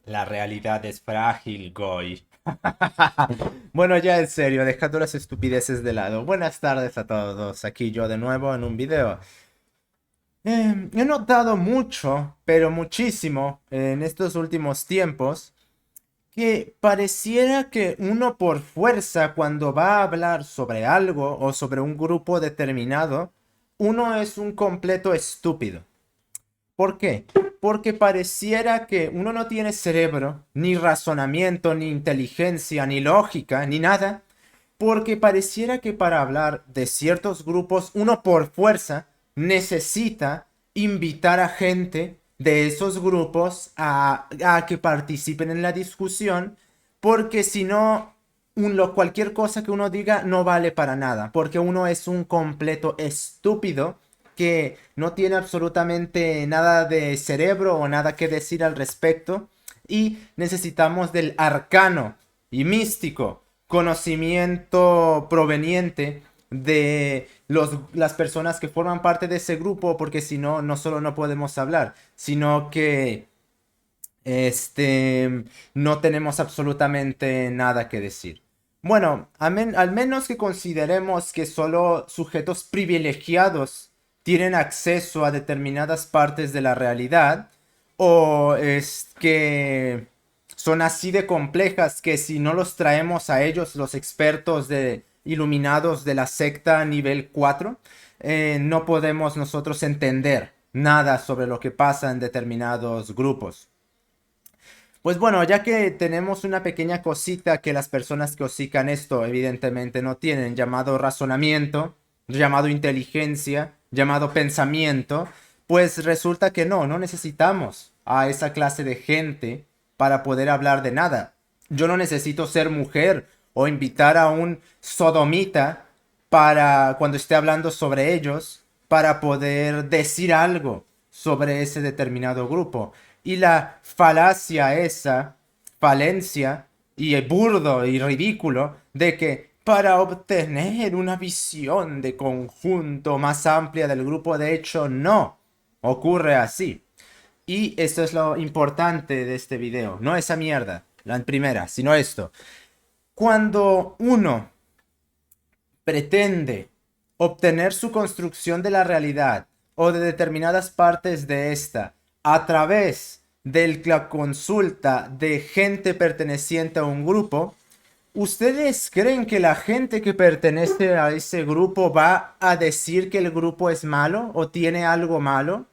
La realidad es frágil, Goy. Bueno, ya en serio, dejando las estupideces de lado. Buenas tardes a todos. Aquí yo de nuevo en un video. He notado mucho, pero muchísimo, en estos últimos tiempos, que pareciera que uno por fuerza, cuando va a hablar sobre algo o sobre un grupo determinado, uno es un completo estúpido. ¿Por qué? Porque pareciera que uno no tiene cerebro, ni razonamiento, ni inteligencia, ni lógica, ni nada. Porque pareciera que para hablar de ciertos grupos, uno por fuerza necesita invitar a gente de esos grupos a que participen en la discusión, porque si no, cualquier cosa que uno diga no vale para nada, porque uno es un completo estúpido que no tiene absolutamente nada de cerebro o nada que decir al respecto y necesitamos del arcano y místico conocimiento proveniente de las personas que forman parte de ese grupo, porque si no, no solo no podemos hablar, sino que no tenemos absolutamente nada que decir. Bueno, al menos que consideremos que solo sujetos privilegiados tienen acceso a determinadas partes de la realidad, o es que son así de complejas que si no los traemos a ellos, los expertos de iluminados de la secta nivel 4, no podemos nosotros entender nada sobre lo que pasa en determinados grupos. Pues bueno, ya que tenemos una pequeña cosita que las personas que hocican esto evidentemente no tienen, llamado razonamiento, llamado inteligencia, llamado pensamiento, pues resulta que no necesitamos a esa clase de gente para poder hablar de nada. Yo no necesito ser mujer o invitar a un sodomita para cuando esté hablando sobre ellos para poder decir algo sobre ese determinado grupo. Y la falacia esa, falencia y burdo y ridículo de que para obtener una visión de conjunto más amplia del grupo, de hecho no ocurre así. Y esto es lo importante de este video, no esa mierda, la primera, sino esto. Cuando uno pretende obtener su construcción de la realidad o de determinadas partes de esta a través de la consulta de gente perteneciente a un grupo, ¿ustedes creen que la gente que pertenece a ese grupo va a decir que el grupo es malo o tiene algo malo?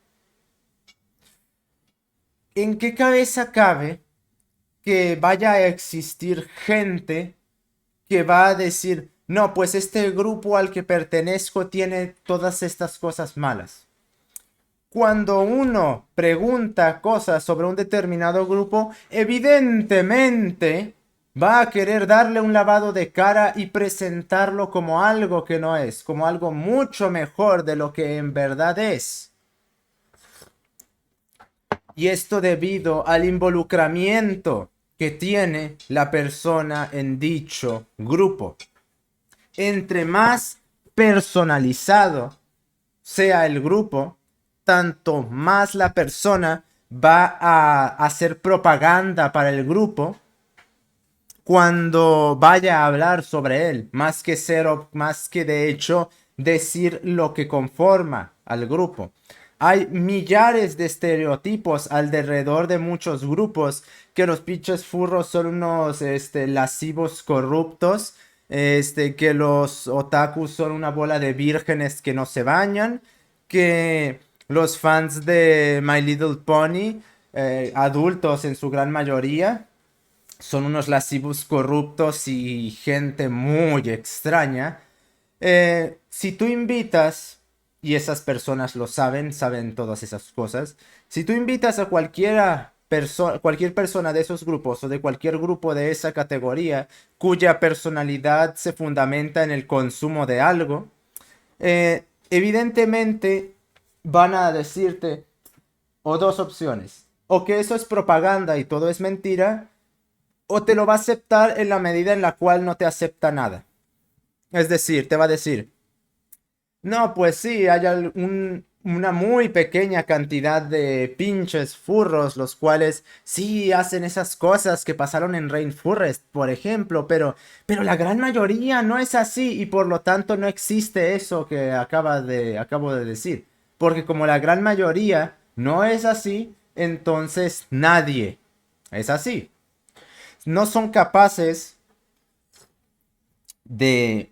¿En qué cabeza cabe que vaya a existir gente que va a decir, no, pues este grupo al que pertenezco tiene todas estas cosas malas? Cuando uno pregunta cosas sobre un determinado grupo, evidentemente va a querer darle un lavado de cara y presentarlo como algo que no es, como algo mucho mejor de lo que en verdad es. Y esto debido al involucramiento que tiene la persona en dicho grupo. Entre más personalizado sea el grupo, tanto más la persona va a hacer propaganda para el grupo cuando vaya a hablar sobre él, más que de hecho decir lo que conforma al grupo. Hay millares de estereotipos alrededor de muchos grupos que los pinches furros son unos lascivos corruptos, que los otakus son una bola de vírgenes que no se bañan, que los fans de My Little Pony, adultos en su gran mayoría, son unos lascivos corruptos y gente muy extraña. Si tú invitas, y esas personas lo saben, saben todas esas cosas, si tú invitas a cualquier persona de esos grupos o de cualquier grupo de esa categoría cuya personalidad se fundamenta en el consumo de algo, evidentemente van a decirte o dos opciones, o que eso es propaganda y todo es mentira, o te lo va a aceptar en la medida en la cual no te acepta nada. Es decir, te va a decir, no, pues sí, hay una muy pequeña cantidad de pinches furros, los cuales sí hacen esas cosas que pasaron en Rainforest, por ejemplo, pero la gran mayoría no es así y por lo tanto no existe eso que acabo de decir. Porque como la gran mayoría no es así, entonces nadie es así. No son capaces de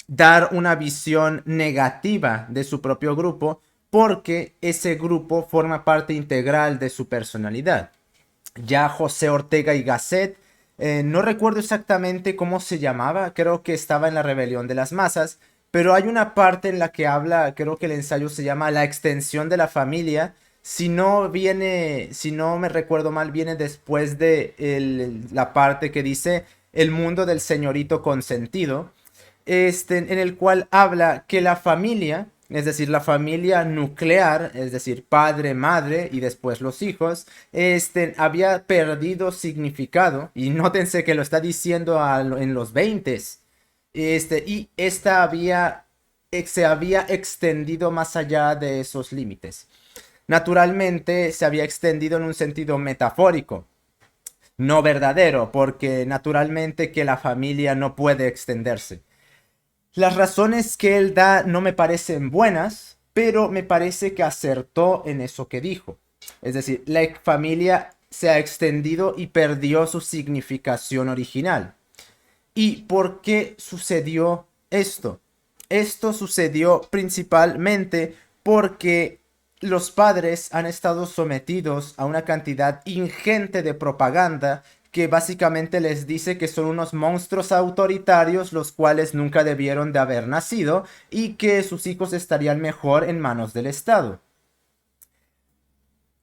dar una visión negativa de su propio grupo porque ese grupo forma parte integral de su personalidad. Ya José Ortega y Gasset, no recuerdo exactamente cómo se llamaba, creo que estaba en la rebelión de las masas, pero hay una parte en la que habla, creo que el ensayo se llama La extensión de la familia. Si no me recuerdo mal, viene después de la parte que dice el mundo del señorito consentido, en el cual habla que la familia, es decir, la familia nuclear, es decir, padre, madre y después los hijos, había perdido significado. Y nótense que lo está diciendo en los 20. Y esta se había extendido más allá de esos límites. Naturalmente se había extendido en un sentido metafórico, no verdadero, porque naturalmente que la familia no puede extenderse. Las razones que él da no me parecen buenas, pero me parece que acertó en eso que dijo. Es decir, la familia se ha extendido y perdió su significación original. ¿Y por qué sucedió esto? Esto sucedió principalmente porque los padres han estado sometidos a una cantidad ingente de propaganda que básicamente les dice que son unos monstruos autoritarios los cuales nunca debieron de haber nacido y que sus hijos estarían mejor en manos del Estado.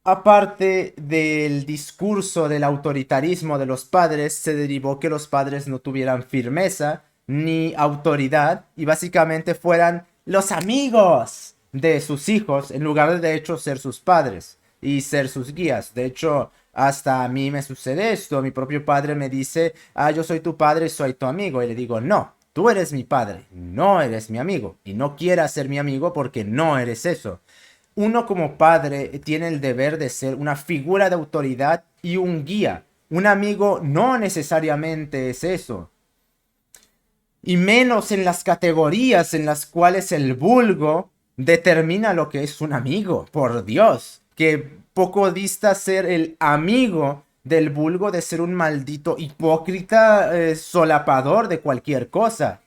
Aparte del discurso del autoritarismo de los padres, se derivó que los padres no tuvieran firmeza ni autoridad y básicamente fueran los amigos de sus hijos en lugar de hecho ser sus padres y ser sus guías. De hecho, hasta a mí me sucede esto. Mi propio padre me dice, yo soy tu padre, soy tu amigo. Y le digo, no, tú eres mi padre, no eres mi amigo. Y no quieras ser mi amigo porque no eres eso. Uno como padre tiene el deber de ser una figura de autoridad y un guía. Un amigo no necesariamente es eso. Y menos en las categorías en las cuales el vulgo determina lo que es un amigo. Por Dios, que poco dista ser el amigo del vulgo de ser un maldito hipócrita solapador de cualquier cosa.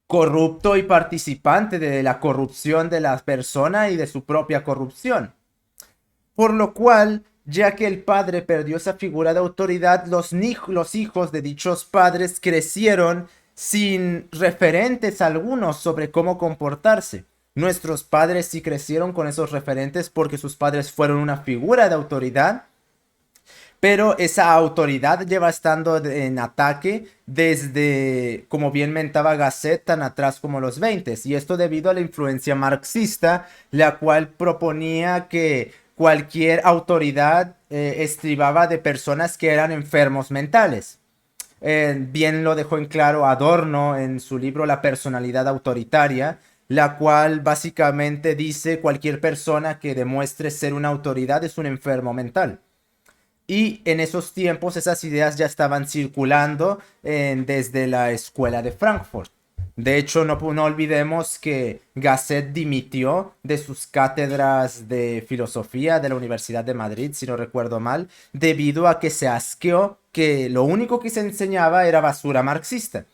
Corrupto y participante de la corrupción de la persona y de su propia corrupción. Por lo cual, ya que el padre perdió esa figura de autoridad, los hijos de dichos padres crecieron sin referentes algunos sobre cómo comportarse. Nuestros padres sí crecieron con esos referentes porque sus padres fueron una figura de autoridad, pero esa autoridad lleva estando en ataque desde, como bien mentaba Gasset, tan atrás como los 20. Y esto debido a la influencia marxista, la cual proponía que cualquier autoridad estribaba de personas que eran enfermos mentales. Bien lo dejó en claro Adorno en su libro La personalidad autoritaria, la cual básicamente dice cualquier persona que demuestre ser una autoridad es un enfermo mental. Y en esos tiempos esas ideas ya estaban circulando desde la escuela de Frankfurt. De hecho, no olvidemos que Gasset dimitió de sus cátedras de filosofía de la Universidad de Madrid, si no recuerdo mal, debido a que se asqueó que lo único que se enseñaba era basura marxista.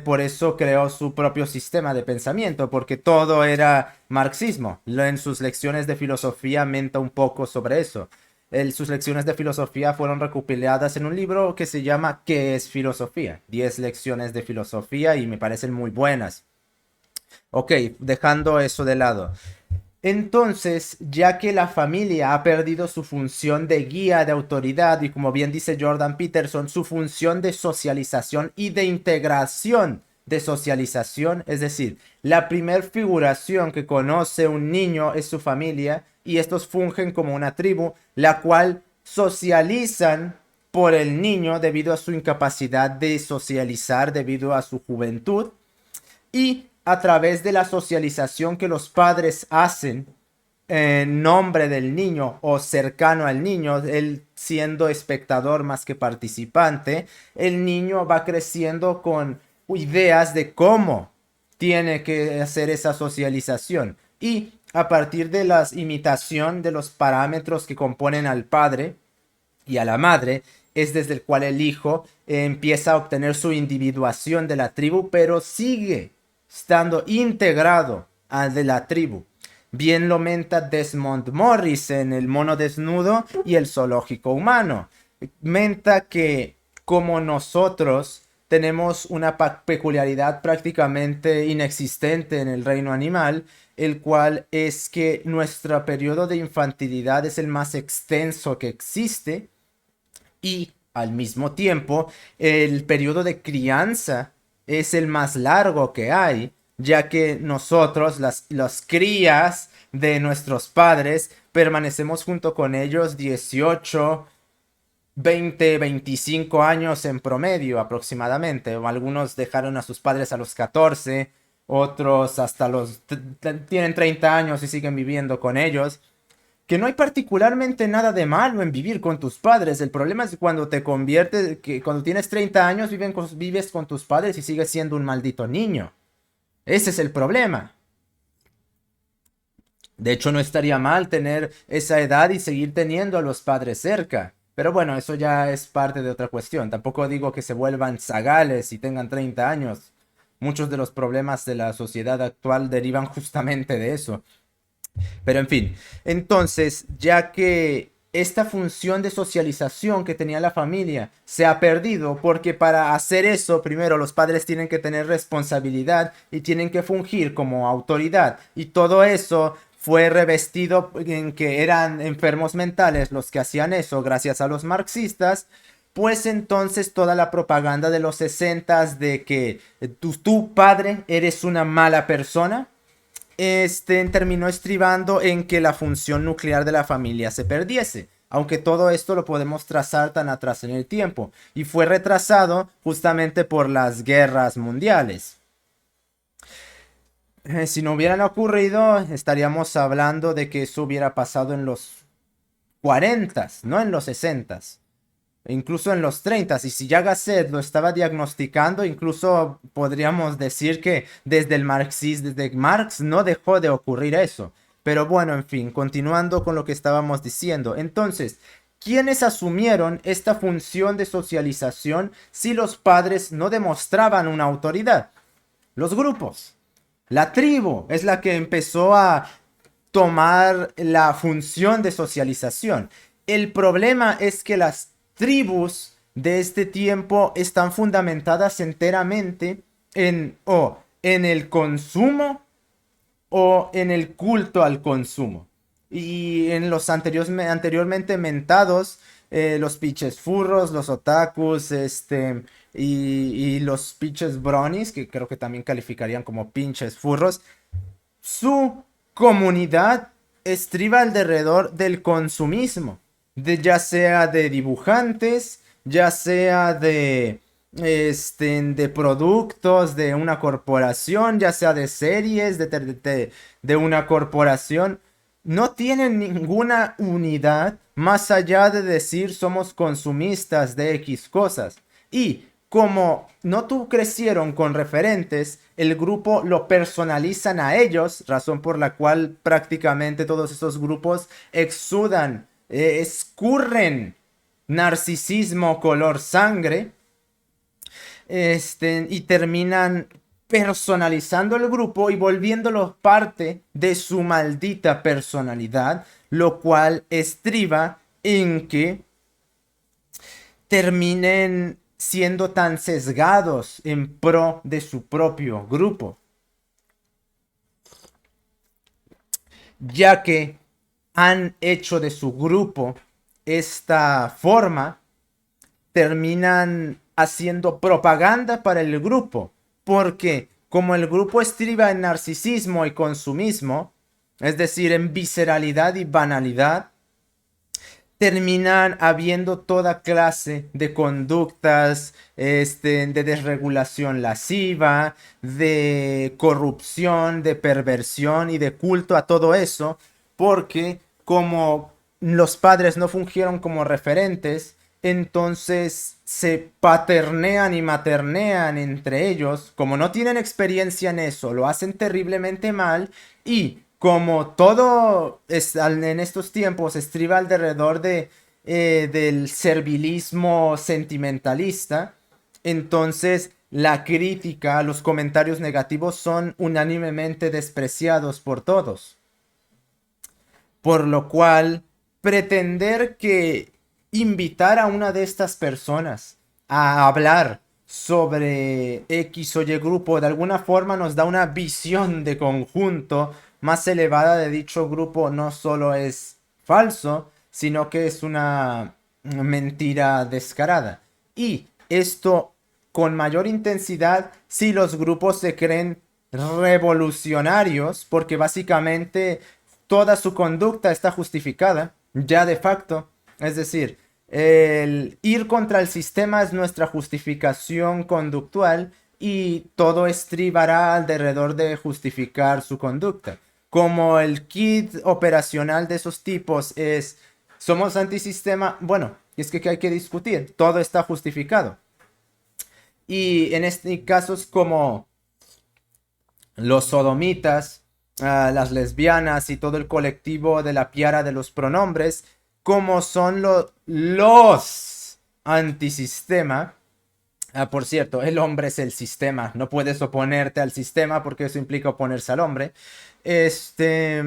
Por eso creó su propio sistema de pensamiento, porque todo era marxismo. En sus lecciones de filosofía menta un poco sobre eso. Sus lecciones de filosofía fueron recopiladas en un libro que se llama ¿Qué es filosofía? 10 lecciones de filosofía y me parecen muy buenas. Ok, dejando eso de lado. Entonces, ya que la familia ha perdido su función de guía, de autoridad y como bien dice Jordan Peterson, su función de socialización y de integración de socialización, es decir, la primer figuración que conoce un niño es su familia y estos fungen como una tribu, la cual socializan por el niño debido a su incapacidad de socializar debido a su juventud y a través de la socialización que los padres hacen en nombre del niño o cercano al niño, él siendo espectador más que participante, el niño va creciendo con ideas de cómo tiene que hacer esa socialización. Y a partir de la imitación de los parámetros que componen al padre y a la madre, es desde el cual el hijo empieza a obtener su individuación de la tribu, pero sigue estando integrado a de la tribu. Bien lo menta Desmond Morris en El mono desnudo y el zoológico humano. Menta que como nosotros tenemos una peculiaridad prácticamente inexistente en el reino animal, el cual es que nuestro periodo de infantilidad es el más extenso que existe y al mismo tiempo el periodo de crianza es el más largo que hay, ya que nosotros, las crías de nuestros padres, permanecemos junto con ellos 18, 20, 25 años en promedio aproximadamente. Algunos dejaron a sus padres a los 14, otros hasta los tienen 30 años y siguen viviendo con ellos. Que no hay particularmente nada de malo en vivir con tus padres. El problema es cuando te conviertes, que cuando tienes 30 años vives con tus padres y sigues siendo un maldito niño. Ese es el problema. De hecho, no estaría mal tener esa edad y seguir teniendo a los padres cerca. Pero bueno, eso ya es parte de otra cuestión. Tampoco digo que se vuelvan zagales y tengan 30 años. Muchos de los problemas de la sociedad actual derivan justamente de eso. Pero en fin, entonces, ya que esta función de socialización que tenía la familia se ha perdido, porque para hacer eso, primero los padres tienen que tener responsabilidad y tienen que fungir como autoridad. Y todo eso fue revestido en que eran enfermos mentales los que hacían eso, gracias a los marxistas. Pues entonces toda la propaganda de los 60 de que tú padre eres una mala persona, terminó estribando en que la función nuclear de la familia se perdiese. Aunque todo esto lo podemos trazar tan atrás en el tiempo. Y fue retrasado justamente por las guerras mundiales. Si no hubieran ocurrido, estaríamos hablando de que eso hubiera pasado en los 40, no en los 60. Incluso en los 30, y si ya Gasset lo estaba diagnosticando, incluso podríamos decir que desde el marxismo, desde Marx no dejó de ocurrir eso. Pero bueno, en fin, continuando con lo que estábamos diciendo. Entonces, ¿quiénes asumieron esta función de socialización si los padres no demostraban una autoridad? Los grupos. La tribu es la que empezó a tomar la función de socialización. El problema es que las tribus de este tiempo están fundamentadas enteramente en el consumo o en el culto al consumo. Y en los anteriormente mentados, los pinches furros, los otakus, y los pinches bronies, que creo que también calificarían como pinches furros, su comunidad estriba alrededor del consumismo, ya sea de dibujantes, ya sea de productos de una corporación, ya sea de series de una corporación. No tienen ninguna unidad más allá de decir somos consumistas de X cosas. Y como no crecieron con referentes, el grupo lo personalizan a ellos, razón por la cual prácticamente todos esos grupos exudan, escurren narcisismo color sangre, y terminan personalizando el grupo y volviéndolo parte de su maldita personalidad, lo cual estriba en que terminen siendo tan sesgados en pro de su propio grupo, ya que han hecho de su grupo esta forma, terminan haciendo propaganda para el grupo, porque como el grupo estriba en narcisismo y consumismo, es decir, en visceralidad y banalidad, terminan habiendo toda clase de conductas de desregulación lasciva, de corrupción, de perversión y de culto a todo eso, porque como los padres no fungieron como referentes, entonces se paternean y maternean entre ellos, como no tienen experiencia en eso, lo hacen terriblemente mal y como todo en estos tiempos estriba alrededor del servilismo sentimentalista, entonces la crítica, los comentarios negativos son unánimemente despreciados por todos. Por lo cual, pretender que invitar a una de estas personas a hablar sobre X o Y grupo de alguna forma nos da una visión de conjunto más elevada de dicho grupo, no solo es falso, sino que es una mentira descarada. Y esto con mayor intensidad si los grupos se creen revolucionarios, porque básicamente toda su conducta está justificada, ya de facto. Es decir, el ir contra el sistema es nuestra justificación conductual y todo estribará alrededor de justificar su conducta. Como el kit operacional de esos tipos es, somos antisistema, bueno, es que hay que discutir, todo está justificado. Y en este casos como los sodomitas, las lesbianas y todo el colectivo de la piara de los pronombres, como son los antisistema. Por cierto, el hombre es el sistema, no puedes oponerte al sistema porque eso implica oponerse al hombre. Este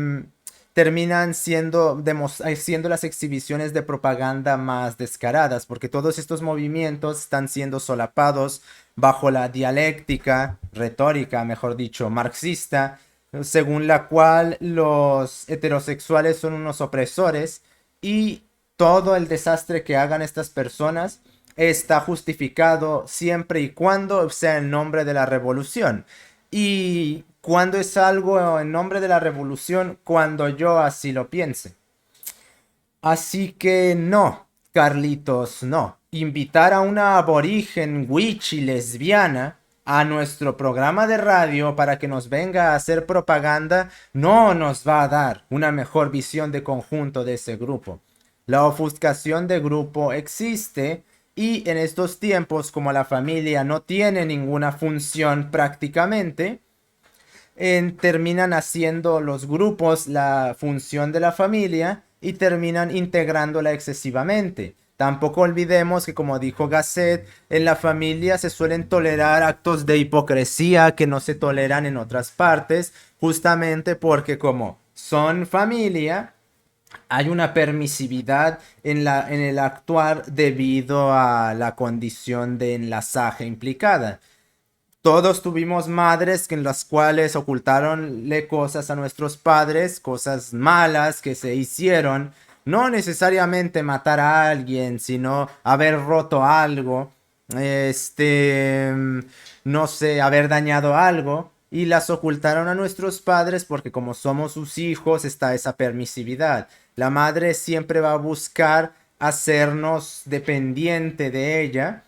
terminan siendo las exhibiciones de propaganda más descaradas, porque todos estos movimientos están siendo solapados bajo la dialéctica, retórica, mejor dicho, marxista, según la cual los heterosexuales son unos opresores y todo el desastre que hagan estas personas está justificado siempre y cuando sea en nombre de la revolución. Y cuando es algo en nombre de la revolución, cuando yo así lo piense. Así que no, Carlitos, no. Invitar a una aborigen wichi lesbiana a nuestro programa de radio para que nos venga a hacer propaganda no nos va a dar una mejor visión de conjunto de ese grupo. La ofuscación de grupo existe y en estos tiempos, como la familia no tiene ninguna función prácticamente, terminan haciendo los grupos la función de la familia y terminan integrándola excesivamente. Tampoco olvidemos que, como dijo Gasset, en la familia se suelen tolerar actos de hipocresía que no se toleran en otras partes, justamente porque como son familia, hay una permisividad en el actuar debido a la condición de enlazaje implicada. Todos tuvimos madres en las cuales ocultaronle cosas a nuestros padres, cosas malas que se hicieron, no necesariamente matar a alguien, sino haber roto algo, este, no sé, haber dañado algo, y las ocultaron a nuestros padres porque como somos sus hijos está esa permisividad. La madre siempre va a buscar hacernos dependiente de ella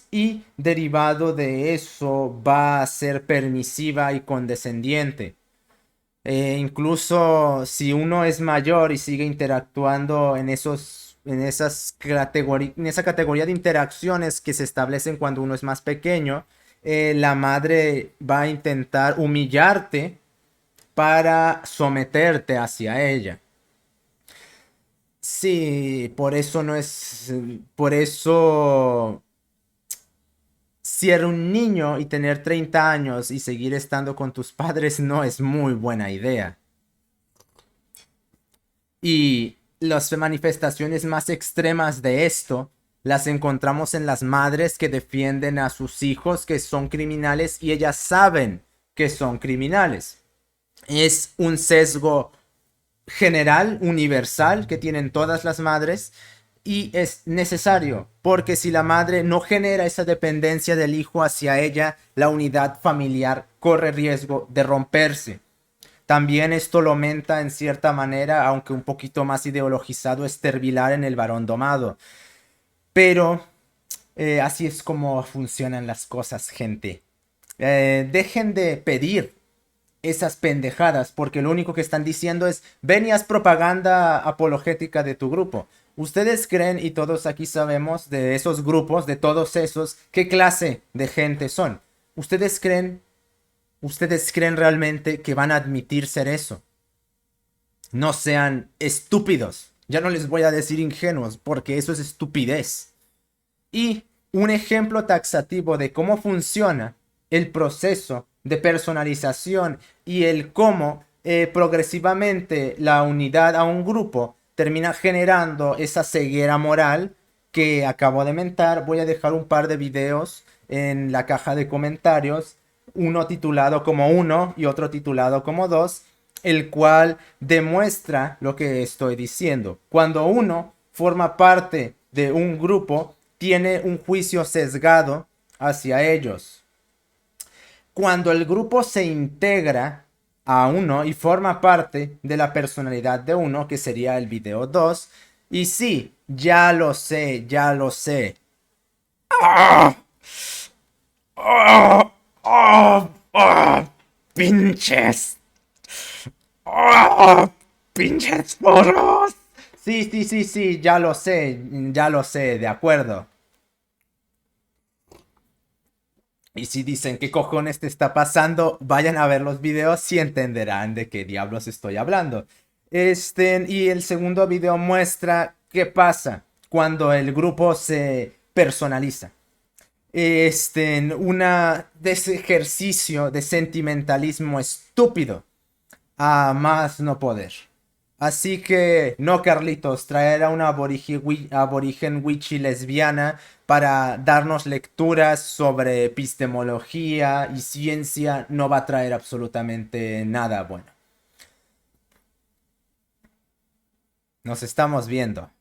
y derivado de eso va a ser permisiva y condescendiente. Incluso si uno es mayor y sigue interactuando en esa categoría de interacciones que se establecen cuando uno es más pequeño, la madre va a intentar humillarte para someterte hacia ella. Sí, por eso no es, por eso ser un niño y tener 30 años y seguir estando con tus padres no es muy buena idea. Y las manifestaciones más extremas de esto las encontramos en las madres que defienden a sus hijos que son criminales y ellas saben que son criminales. Es un sesgo general, universal, que tienen todas las madres y es necesario, porque si la madre no genera esa dependencia del hijo hacia ella, la unidad familiar corre riesgo de romperse. También esto lo aumenta en cierta manera, aunque un poquito más ideologizado, Estervilar en el Varón Domado. Pero así es como funcionan las cosas, gente. Dejen de pedir esas pendejadas, porque lo único que están diciendo es, ven y haz propaganda apologética de tu grupo. Ustedes creen, y todos aquí sabemos de esos grupos, de todos esos, qué clase de gente son. Ustedes creen realmente que van a admitir ser eso. No sean estúpidos. Ya no les voy a decir ingenuos, porque eso es estupidez. Y un ejemplo taxativo de cómo funciona el proceso de personalización y el cómo progresivamente la unidad a un grupo termina generando esa ceguera moral que acabo de mentar. Voy a dejar un par de videos en la caja de comentarios, uno titulado como 1 y otro titulado como 2, el cual demuestra lo que estoy diciendo. Cuando uno forma parte de un grupo, tiene un juicio sesgado hacia ellos. Cuando el grupo se integra a uno y forma parte de la personalidad de uno, que sería el video 2, y sí, ya lo sé, ya lo sé. ¡Ah! ¡Ah! ¡Ah! ¡Ah! ¡Pinches! ¡Ah! ¡Pinches foros! Sí, sí, sí, sí, ya lo sé, de acuerdo. Y si dicen qué cojones te está pasando, vayan a ver los videos y entenderán de qué diablos estoy hablando. Y el segundo video muestra qué pasa cuando el grupo se personaliza. De ese ejercicio de sentimentalismo estúpido a más no poder. Así que, no, Carlitos, traer a una aborigen wichi lesbiana para darnos lecturas sobre epistemología y ciencia no va a traer absolutamente nada bueno. Nos estamos viendo.